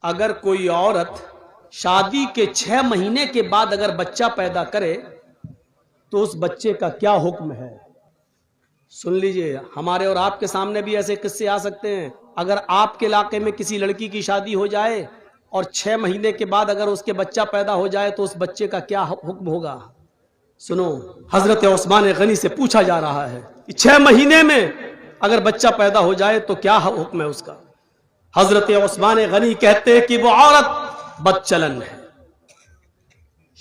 اگر کوئی عورت شادی کے 6 مہینے کے بعد اگر بچہ پیدا کرے تو اس بچے کا کیا حکم ہے؟ سن لیجئے، ہمارے اور آپ کے سامنے بھی ایسے قصے آ سکتے ہیں۔ اگر آپ کے علاقے میں کسی لڑکی کی شادی ہو جائے اور 6 مہینے کے بعد اگر اس کے بچہ پیدا ہو جائے تو اس بچے کا کیا حکم ہوگا؟ سنو، حضرت عثمان غنی سے پوچھا جا رہا ہے کہ 6 مہینے میں اگر بچہ پیدا ہو جائے تو کیا حکم ہے اس کا؟ حضرت عثمان غنی کہتے ہیں کہ وہ عورت بدچلن ہے۔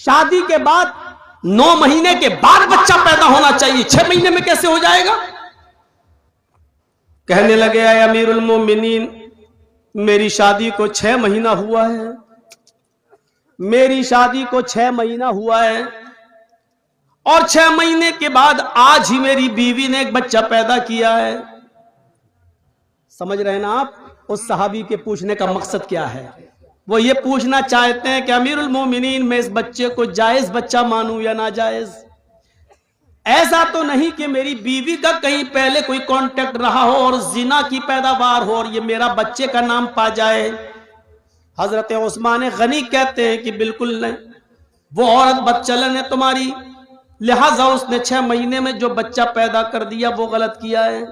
شادی کے بعد 9 مہینے کے بعد بچہ پیدا ہونا چاہیے، 6 مہینے میں کیسے ہو جائے گا؟ کہنے لگے اے امیر المومنین، میری شادی کو 6 مہینہ ہوا ہے، میری شادی کو 6 مہینہ ہوا ہے، اور 6 مہینے کے بعد آج ہی میری بیوی نے ایک بچہ پیدا کیا ہے۔ سمجھ رہے ہیں نا آپ اس صحابی کے پوچھنے کا مقصد کیا ہے؟ وہ یہ پوچھنا چاہتے ہیں کہ امیر المومنین، میں اس بچے کو جائز بچہ مانوں یا ناجائز؟ ایسا تو نہیں کہ میری بیوی کا کہیں پہلے کوئی کانٹیکٹ رہا ہو اور زنا کی پیداوار ہو اور یہ میرا بچے کا نام پا جائے؟ حضرت عثمان غنی کہتے ہیں کہ بالکل نہیں، وہ عورت بدچلن ہے تمہاری، لہذا اس نے 6 مہینے میں جو بچہ پیدا کر دیا وہ غلط کیا ہے۔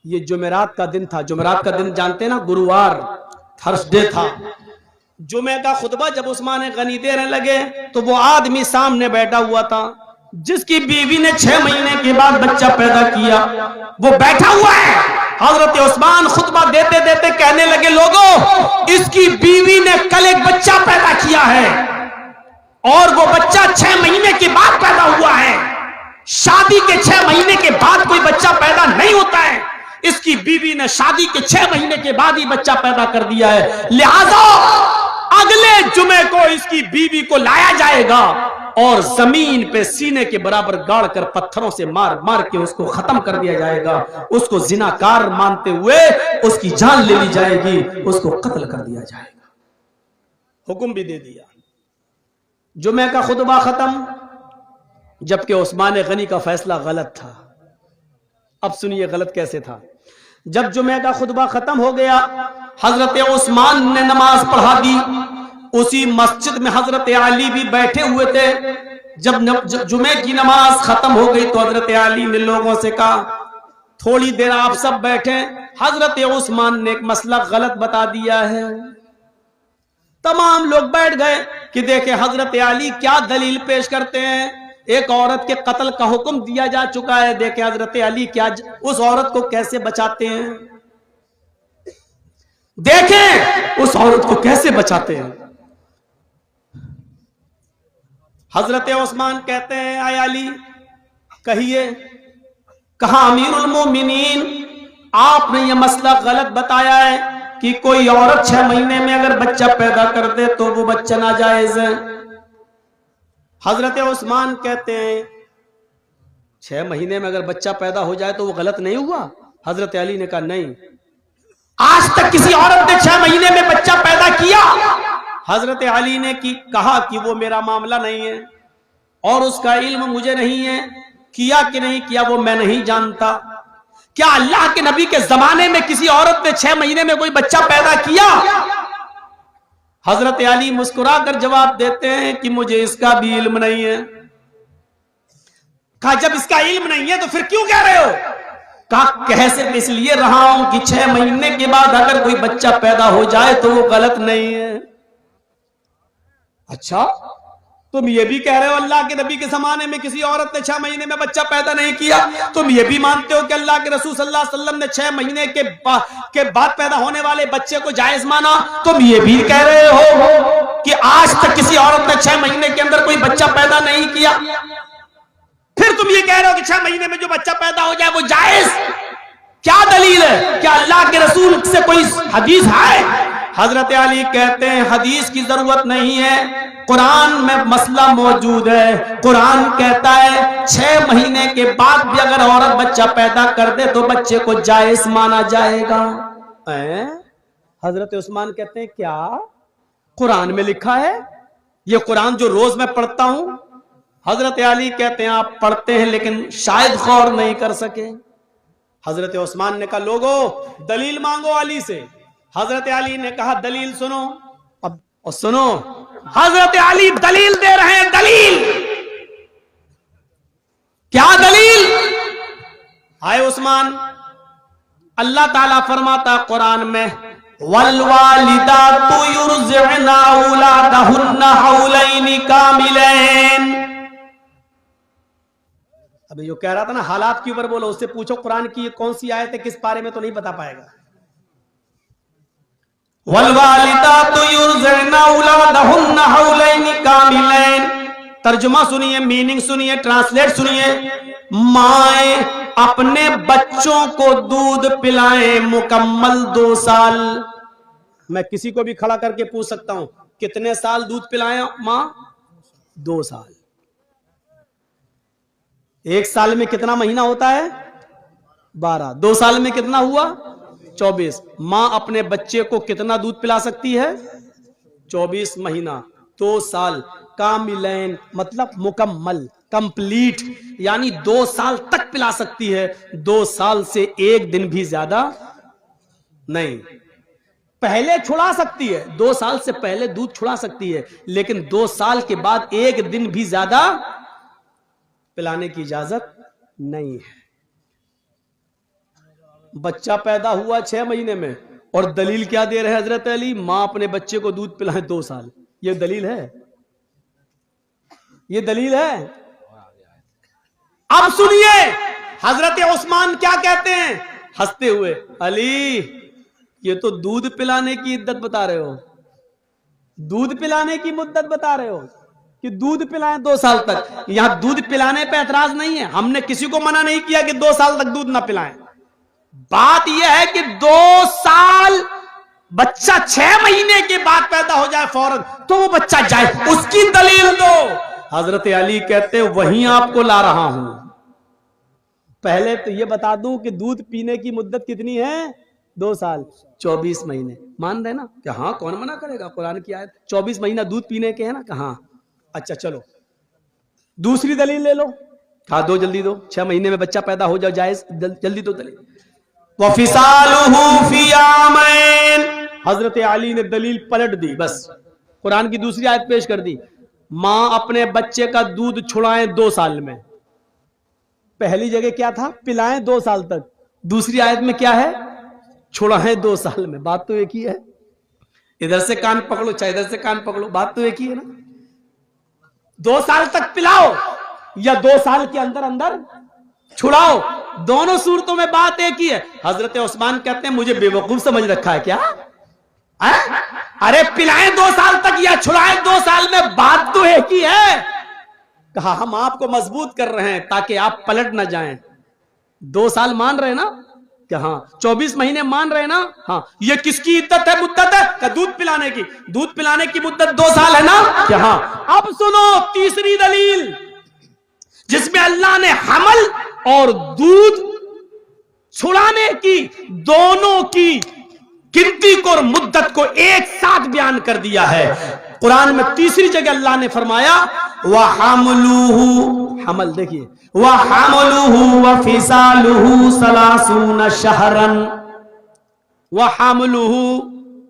یہ جمعرات کا دن تھا، جمعرات کا دن جانتے ہیں نا، گرووار، تھرسڈے تھا۔ جمعہ کا خطبہ جب عثمان غنی دینے لگے تو وہ آدمی سامنے بیٹھا ہوا تھا جس کی بیوی نے 6 مہینے کے بعد بچہ پیدا کیا، وہ بیٹھا ہوا ہے۔ حضرت عثمان خطبہ دیتے دیتے کہنے لگے، لوگوں، اس کی بیوی نے کل ایک بچہ پیدا کیا ہے اور وہ بچہ 6 مہینے کے بعد پیدا ہوا ہے۔ شادی کے 6 مہینے کے بعد کوئی بچہ پیدا نہیں ہوتا ہے، اس کی بیوی نے شادی کے 6 مہینے کے بعد ہی بچہ پیدا کر دیا ہے، لہذا اگلے جمعے کو اس کی بیوی کو لایا جائے گا اور زمین پہ سینے کے برابر گاڑ کر پتھروں سے مار مار کے اس کو ختم کر دیا جائے گا، اس کو زناکار مانتے ہوئے اس کی جان لے لی جائے گی، اس کو قتل کر دیا جائے گا۔ حکم بھی دے دیا۔ جمعہ کا خطبہ ختم، جبکہ عثمان غنی کا فیصلہ غلط تھا۔ اب سنیے غلط کیسے تھا۔ جب جمعہ کا خطبہ ختم ہو گیا، حضرت عثمان نے نماز پڑھا دی۔ اسی مسجد میں حضرت علی بھی بیٹھے ہوئے تھے۔ جب جمعہ کی نماز ختم ہو گئی تو حضرت علی نے لوگوں سے کہا، تھوڑی دیر آپ سب بیٹھیں، حضرت عثمان نے ایک مسئلہ غلط بتا دیا ہے۔ تمام لوگ بیٹھ گئے کہ دیکھیں حضرت علی کیا دلیل پیش کرتے ہیں۔ ایک عورت کے قتل کا حکم دیا جا چکا ہے، دیکھیں حضرت علی کیا اس عورت کو کیسے بچاتے ہیں، دیکھیں اس عورت کو کیسے بچاتے ہیں۔ حضرت عثمان کہتے ہیں، اے علی کہیے۔ کہا، امیر المومنین، آپ نے یہ مسئلہ غلط بتایا ہے کہ کوئی عورت 6 مہینے میں اگر بچہ پیدا کر دے تو وہ بچہ ناجائز ہے۔ حضرت عثمان کہتے ہیں، 6 مہینے میں اگر بچہ پیدا ہو جائے تو وہ غلط نہیں ہوا؟ حضرت علی نے کہا نہیں، آج تک کسی عورت نے 6 مہینے میں بچہ پیدا کیا؟ حضرت علی نے کہا کہ وہ میرا معاملہ نہیں ہے اور اس کا علم مجھے نہیں ہے، کیا کہ نہیں کیا وہ میں نہیں جانتا۔ کیا اللہ کے نبی کے زمانے میں کسی عورت نے 6 مہینے میں کوئی بچہ پیدا کیا؟ حضرت علی مسکرا کر جواب دیتے ہیں کہ مجھے اس کا بھی علم نہیں ہے۔ کہا، جب اس کا علم نہیں ہے تو پھر کیوں کہہ رہے ہو؟ کہا، کہہ صرف اس لیے رہا ہوں کہ 6 مہینے کے بعد اگر کوئی بچہ پیدا ہو جائے تو وہ غلط نہیں ہے۔ اچھا، تم یہ بھی کہہ رہے ہو اللہ کے نبی کے زمانے میں کسی عورت نے 6 مہینے میں بچہ پیدا نہیں کیا؟ تم یہ بھی مانتے ہو کہ اللہ کے رسول صلی اللہ علیہ وسلم نے 6 مہینے کے بعد پیدا ہونے والے بچے کو جائز مانا؟ تم یہ بھی کہہ رہے ہو کہ آج تک کسی عورت نے 6 مہینے کے اندر کوئی بچہ پیدا نہیں کیا؟ پھر تم یہ کہہ رہے ہو کہ 6 مہینے میں جو بچہ پیدا ہو جائے وہ جائز؟ کیا دلیل ہے؟ کیا اللہ کے رسول سے کوئی حدیث ہے؟ حضرت علی کہتے ہیں، حدیث کی ضرورت نہیں ہے، قرآن میں مسئلہ موجود ہے۔ قرآن کہتا ہے 6 مہینے کے بعد بھی اگر عورت بچہ پیدا کر دے تو بچے کو جائز مانا جائے گا۔ حضرت عثمان کہتے ہیں، کیا قرآن میں لکھا ہے؟ یہ قرآن جو روز میں پڑھتا ہوں۔ حضرت علی کہتے ہیں، آپ پڑھتے ہیں لیکن شاید غور نہیں کر سکے۔ حضرت عثمان نے کہا، لوگوں دلیل مانگو علی سے۔ حضرت علی نے کہا دلیل سنو. اب اور سنو, حضرت علی دلیل دے رہے ہیں. دلیل کیا دلیل؟ آئے عثمان, اللہ تعالیٰ فرماتا قرآن میں والوالدات یرضعن اولادہن حولین کاملین. ابھی جو کہہ رہا تھا نا حالات کے اوپر بولو, اس سے پوچھو قرآن کی یہ کون سی آیت ہے, کس پارے میں, تو نہیں بتا پائے گا. والوالدات یرضعن اولادہن حولین کاملین. ترجمہ سنیے, میننگ سنیے, ٹرانسلیٹ سنیے. مائیں اپنے بچوں کو دودھ پلائیں مکمل 2 سال. میں کسی کو بھی کھڑا کر کے پوچھ سکتا ہوں کتنے سال دودھ پلائیں ماں؟ 2 سال. 1 سال میں کتنا مہینہ ہوتا ہے؟ 12. 2 سال میں کتنا ہوا؟ 24. ماں اپنے بچے کو کتنا دودھ پلا سکتی ہے؟ 24 مہینہ. 2 سال. کاملین مطلب مکمل, کمپلیٹ, یعنی 2 سال تک پلا سکتی ہے. 2 سال سے 1 دن بھی زیادہ نہیں. پہلے چھڑا سکتی ہے, 2 سال سے پہلے دودھ چھڑا سکتی ہے, لیکن 2 سال کے بعد 1 دن بھی زیادہ پلانے کی اجازت نہیں ہے. بچہ پیدا ہوا 6 مہینے میں, اور دلیل کیا دے رہے حضرت علی؟ ماں اپنے بچے کو دودھ پلائے 2 سال. یہ دلیل ہے؟ یہ دلیل ہے؟ اب سنیے حضرت عثمان کیا کہتے ہیں ہنستے ہوئے, علی یہ تو دودھ پلانے کی عدت بتا رہے ہو, دودھ پلانے کی مدت بتا رہے ہو کہ دودھ پلائیں 2 سال تک. یہاں دودھ پلانے پہ اعتراض نہیں ہے, ہم نے کسی کو منع نہیں کیا کہ 2 سال تک دودھ نہ پلائیں. بات یہ ہے کہ 2 سال بچہ 6 مہینے کے بعد پیدا ہو جائے فوراً تو وہ بچہ جائے, اس کی دلیل دو. حضرت علی کہتے وہیں آپ کو لا رہا ہوں. پہلے تو یہ بتا دوں کہ دودھ پینے کی مدت کتنی ہے؟ 2 سال 24 مہینے. مان رہے نا کہ ہاں, کون منع کرے گا, قرآن کی آیت 24 مہینہ دودھ پینے کے ہے نا, کہاں. اچھا چلو دوسری دلیل لے لو. ہاں دو, جلدی دو. 6 مہینے میں بچہ پیدا ہو جائے جائز, جلدی دو دلیل. وَفِصَالُهُ فِي عَامَيْنِ. حضرت علی نے دلیل پلٹ دی, بس قرآن کی دوسری آیت پیش کر دی. ماں اپنے بچے کا دودھ چھڑائیں 2 سال میں. پہلی جگہ کیا تھا؟ پلائیں 2 سال تک. دوسری آیت میں کیا ہے؟ چھڑائیں 2 سال میں. بات تو ایک ہی ہے. ادھر سے کان پکڑو چاہے ادھر سے کان پکڑو, بات تو ایک ہی ہے نا. 2 سال تک پلاؤ یا 2 سال کے اندر اندر چھڑاؤ, دونوں صورتوں میں بات ایک ہی ہے. حضرت عثمان کہتے ہیں مجھے بے وقوف سمجھ رکھا ہے کیا؟ ارے پلائیں 2 سال تک یا چھڑائیں 2 سال میں, بات تو ایک ہی ہے. کہا ہم آپ کو مضبوط کر رہے ہیں تاکہ آپ پلٹ نہ جائیں. 2 سال مان رہے نا کہ ہاں, 24 مہینے مان رہے نا, ہاں. یہ کس کی عدت ہے, مدت ہے؟ کہ دودھ پلانے کی. دودھ پلانے کی مدت 2 سال ہے نا کہ ہاں. اب سنو تیسری دلیل جس میں اللہ نے حمل اور دودھ چھڑانے کی دونوں کی گنتی کو اور مدت کو ایک ساتھ بیان کر دیا ہے. قرآن میں تیسری جگہ اللہ نے فرمایا وَحَمْلُهُ, حمل دیکھیے, وَحَمْلُهُ وَفِصَالُهُ 30 شَهْرًا. وَحَمْلُهُ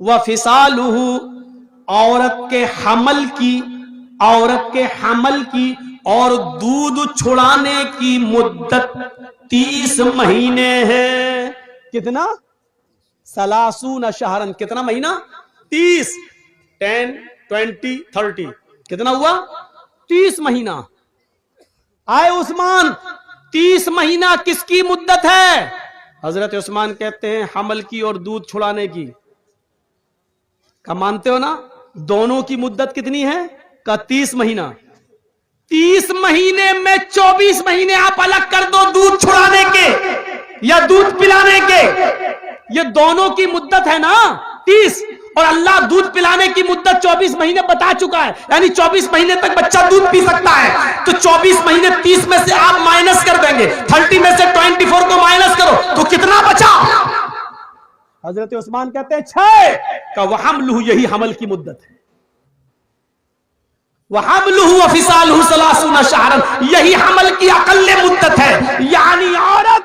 وَفِصَالُهُ عورت کے حمل کی اور دودھ چھڑانے کی مدت 30 مہینے ہے. کتنا؟ 30 شہرن. کتنا مہینہ؟ 30. 10 20 30 کتنا ہوا؟ 30 مہینہ. آئے عثمان 30 مہینہ کس کی مدت ہے؟ حضرت عثمان کہتے ہیں حمل کی اور دودھ چھڑانے کی. کیا مانتے ہو نا؟ دونوں کی مدت کتنی ہے؟ کا 30 مہینہ. 30 مہینے میں 24 مہینے آپ الگ کر دو دودھ چھڑانے کے یا دودھ پلانے کے. یہ دونوں کی مدت ہے نا 30, اور اللہ دودھ پلانے کی مدت 24 مہینے بتا چکا ہے, یعنی 24 مہینے تک بچہ دودھ پی سکتا ہے. تو 24 مہینے 30 میں سے آپ مائنس کر دیں گے, 30 میں سے 24 کو مائنس کرو تو کتنا بچا؟ حضرت عثمان کہتے ہیں 6 کا. وَحَمْلُهُ, یہی حمل کی مدت ہے. وَحَمْلُهُ وَفِصَالُهُ 30 شَهْرًا, یہی حمل کی اقل مدت ہے. یعنی عورت